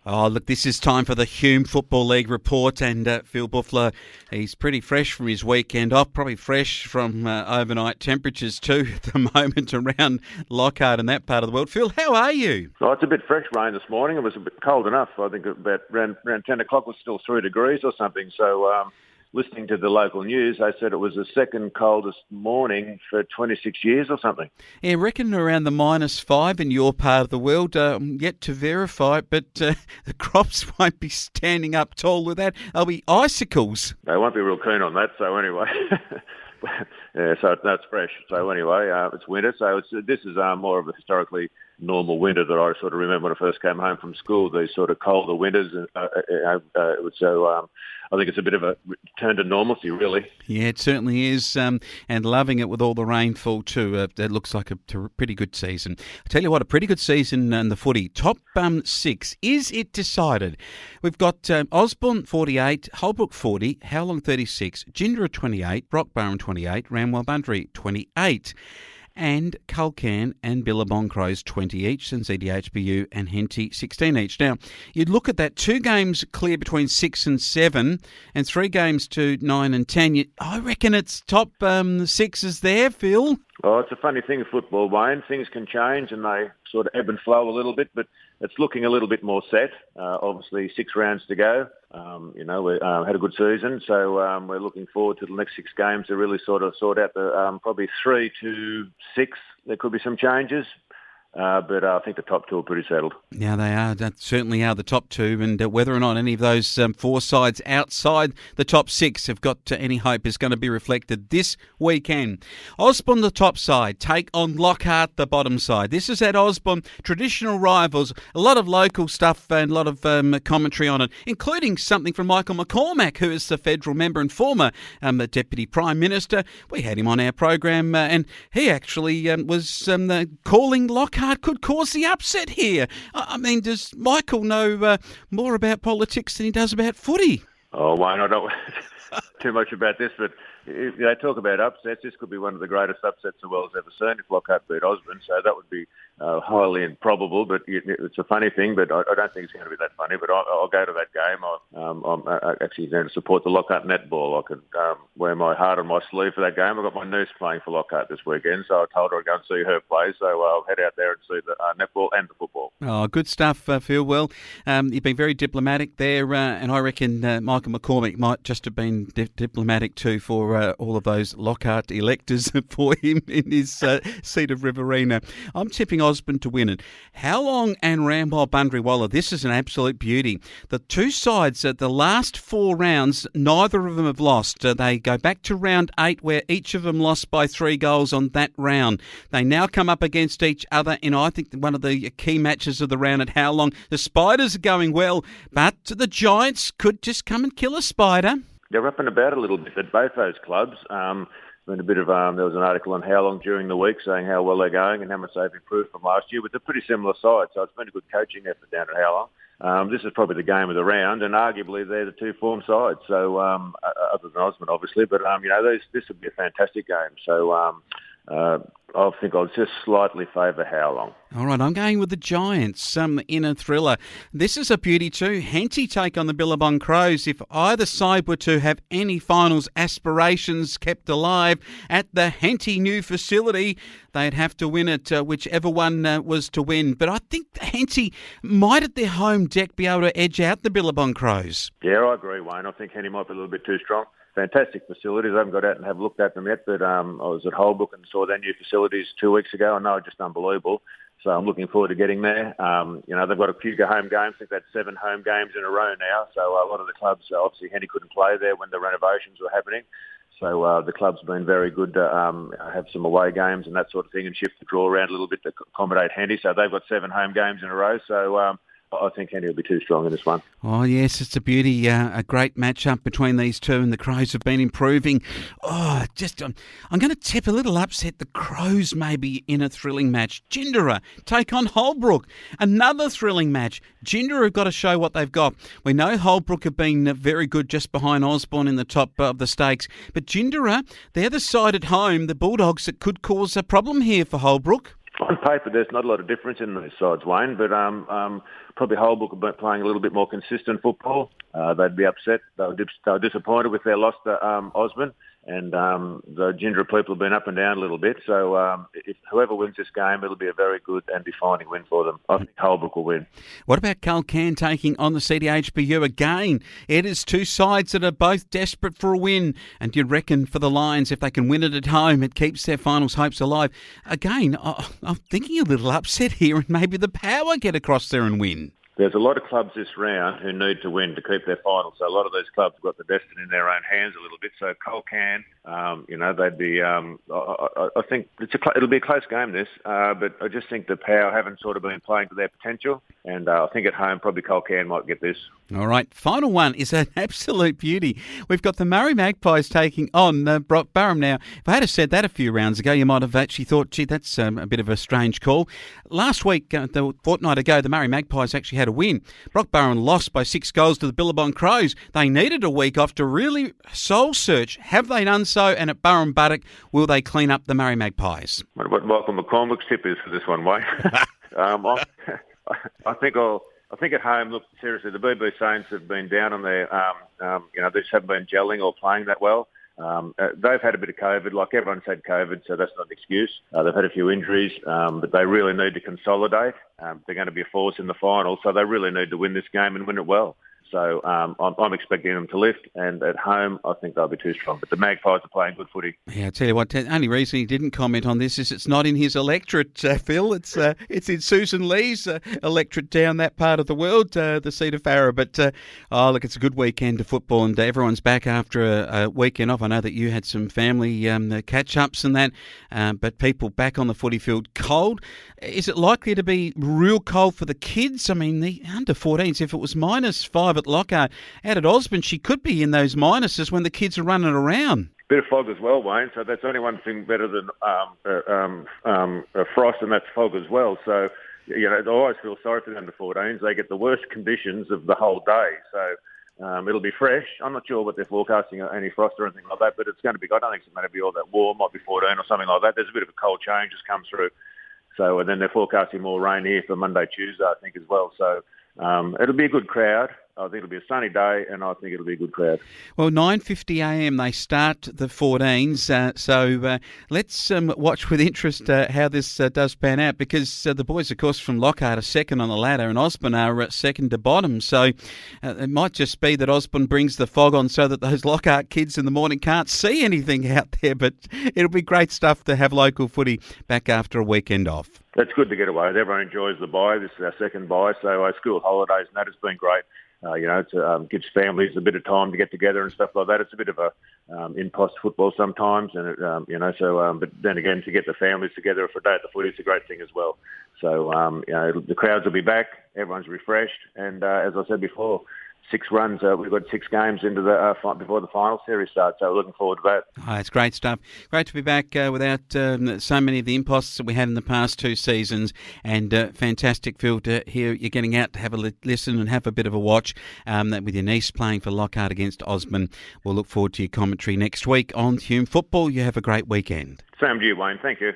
Oh, look, this is time for the Hume Football League report, and Phil Bouffler, he's pretty fresh from his weekend off, probably fresh from overnight temperatures too at the moment around Lockhart and that part of the world. Phil, how are you? Well, it's a bit fresh rain this morning. It was a bit cold enough. I think about around 10 o'clock was still 3 degrees or something. So listening to the local news, they said it was the second coldest morning for 26 years or something. Yeah, I reckon around the -5 in your part of the world. Yet to verify it, but the crops won't be standing up tall with that. They'll be icicles. They won't be real keen on that, so anyway. Yeah, so that's fresh. So anyway, it's winter. So this is more of a historically normal winter that I sort of remember when I first came home from school. These sort of colder winters. So I think it's a bit of a return to normalcy, really. Yeah, it certainly is, and loving it with all the rainfall too. It looks like a pretty good season. I tell you what, a pretty good season in the footy. Top 6, is it decided? We've got Osborne 48, Holbrook 40, Howlong 36, Gindra 28, Brockburn 28, Ramwell-Bundry 28. And Culcan and Billabong Crows 20 each, and ZDHBU and Henty 16 each. Now, you'd look at that, 2 games clear between 6 and 7, and 3 games to 9 and 10. I reckon it's top 6s there, Phil. Oh, it's a funny thing in football, Wayne. Things can change and they sort of ebb and flow a little bit, but it's looking a little bit more set. Obviously, 6 rounds to go. We had a good season, so we're looking forward to the next 6 games to really sort out the probably 3 to 6. There could be some changes. But I think the top 2 are pretty settled. Yeah, they are. That certainly are the top 2. And whether or not any of those 4 sides outside the top 6 have got any hope is going to be reflected this weekend. Osborne, the top side, take on Lockhart, the bottom side. This is at Osborne, traditional rivals. A lot of local stuff and a lot of commentary on it, including something from Michael McCormack, who is the federal member and former Deputy Prime Minister. We had him on our program and he actually was calling Lockhart could cause the upset here. I mean, does Michael know more about politics than he does about footy? Oh, Wayne, I don't too much about this, but if they talk about upsets, this could be one of the greatest upsets the world's ever seen if Lockhart beat Osborne, so that would be highly improbable, but it's a funny thing, but I don't think it's going to be that funny, but I'll go to that game. I'm actually going to support the Lockhart netball. I could wear my heart on my sleeve for that game. I've got my niece playing for Lockhart this weekend, so I told her I'd go and see her play, so I'll head out there and see the netball and the football. Oh, good stuff, Phil. Well, you've been very diplomatic there, and I reckon Michael McCormack might just have been diplomatic too for all of those Lockhart electors for him in his seat of Riverina. I'm tipping Osborne to win it. Howlong and Ramwell-Bundry-Waller, this is an absolute beauty. The 2 sides at the last 4 rounds, neither of them have lost. They go back to round 8 where each of them lost by 3 goals on that round. They now come up against each other in, I think, one of the key matches of the round at Howlong. The Spiders are going well, but the Giants could just come and kill a Spider. They're up and about a little bit at both those clubs. Been a bit of there was an article on Howlong during the week saying how well they're going and how much they've improved from last year, but they're pretty similar sides, so it's been a good coaching effort down at Howlong. This is probably the game of the round, and arguably they're the 2 form sides. So other than Osborne, obviously, but this would be a fantastic game. So I think I'll just slightly favour Howlong. All right, I'm going with the Giants in a thriller. This is a beauty too. Henty take on the Billabong Crows. If either side were to have any finals aspirations kept alive at the Henty new facility, they'd have to win it, whichever one was to win. But I think Henty might at their home deck be able to edge out the Billabong Crows. Yeah, I agree, Wayne. I think Henty might be a little bit too strong. Fantastic facilities. I haven't got out and have looked at them yet, but I was at Holbrook and saw their new facilities 2 weeks ago, and they were just unbelievable. So I'm looking forward to getting there. They've got a few home games. I think that's 7 home games in a row now. So a lot of the clubs, obviously Henty couldn't play there when the renovations were happening. So the club's been very good to have some away games and that sort of thing and shift the draw around a little bit to accommodate Henty. So they've got 7 home games in a row. So I think Henty will be too strong in this one. Oh, yes, it's a beauty. A great match-up between these two, and the Crows have been improving. I'm going to tip a little upset. The Crows may be in a thrilling match. Gindra take on Holbrook. Another thrilling match. Gindra have got to show what they've got. We know Holbrook have been very good just behind Osborne in the top of the stakes. But Gindra, they're the side at home, the Bulldogs, that could cause a problem here for Holbrook. On paper, there's not a lot of difference in these sides, Wayne, but probably Holbrook are playing a little bit more consistent football. They'd be upset. They were disappointed with their loss to Osborne, and the Gindra people have been up and down a little bit. So if whoever wins this game, it'll be a very good and defining win for them. I think Holbrook will win. What about Culcairn taking on the CDHPU again? It is two sides that are both desperate for a win, and do you reckon for the Lions, if they can win it at home, it keeps their finals hopes alive? Again, I'm thinking a little upset here, and maybe the Power get across there and win. There's a lot of clubs this round who need to win to keep their final. So a lot of those clubs have got the destiny in their own hands a little bit. So Culcairn, they'd be. I think it'll be a close game, this. But I just think the Power haven't sort of been playing to their potential, and I think at home probably Culcairn might get this. All right, final one is an absolute beauty. We've got the Murray Magpies taking on Brock Barham. Now, if I had said that a few rounds ago, you might have actually thought, gee, that's a bit of a strange call. Last week, the fortnight ago, the Murray Magpies actually had a win. Brock Barham lost by 6 goals to the Billabong Crows. They needed a week off to really soul search. Have they done so? And at Burrum Buttock, will they clean up the Murray Magpies? What Michael McCormick's tip is for this one, Wayne? I think at home, look, seriously, the BB Saints have been down on their, they just haven't been gelling or playing that well. They've had a bit of COVID, like everyone's had COVID, so that's not an excuse. They've had a few injuries, but they really need to consolidate. They're going to be a force in the final, so they really need to win this game and win it well. So I'm expecting them to lift, and at home I think they'll be too strong. But the Magpies are playing good footy. Yeah, I tell you what, the only reason he didn't comment on this is it's not in his electorate, Phil. It's in Susan Lee's electorate down that part of the world, the seat of Farrer. But look, it's a good weekend of football, and everyone's back after a weekend off. I know that you had some family catch-ups and that, but people back on the footy field cold. Is it likely to be real cold for the kids? I mean, the under-14s, if it was -5 at Lockhart, out at Osborne, she could be in those minuses when the kids are running around. Bit of fog as well, Wayne, so that's only one thing better than frost, and that's fog as well. So, I always feel sorry for the under-14s. They get the worst conditions of the whole day. So it'll be fresh. I'm not sure what they're forecasting, any frost or anything like that, but it's going to be, I don't think it's going to be all that warm. Might be 14 or something like that. There's a bit of a cold change that's come through. So, and then they're forecasting more rain here for Monday, Tuesday, I think, as well. So it'll be a good crowd. I think it'll be a sunny day, and I think it'll be a good crowd. Well, 9:50am they start the 14s, so let's watch with interest how this does pan out, because the boys, of course, from Lockhart are second on the ladder, and Osborne are second to bottom. So it might just be that Osborne brings the fog on so that those Lockhart kids in the morning can't see anything out there, but it'll be great stuff to have local footy back after a weekend off. That's good to get away. Everyone enjoys the bye. This is our second bye, so school holidays, and that has been great. It gives families a bit of time to get together and stuff like that. It's a bit of a impost football sometimes, and but then again, to get the families together for a day at the footy is a great thing as well. So the crowds will be back, everyone's refreshed, and as I said before, 6 runs. We've got 6 games into the before the final series starts, so we're looking forward to that. Oh, it's great stuff. Great to be back without so many of the imposts that we had in the past 2 seasons, and fantastic, Phil, to hear you're getting out to have a listen and have a bit of a watch with your niece playing for Lockhart against Osborne. We'll look forward to your commentary next week on Hume Football. You have a great weekend. Same to you, Wayne. Thank you.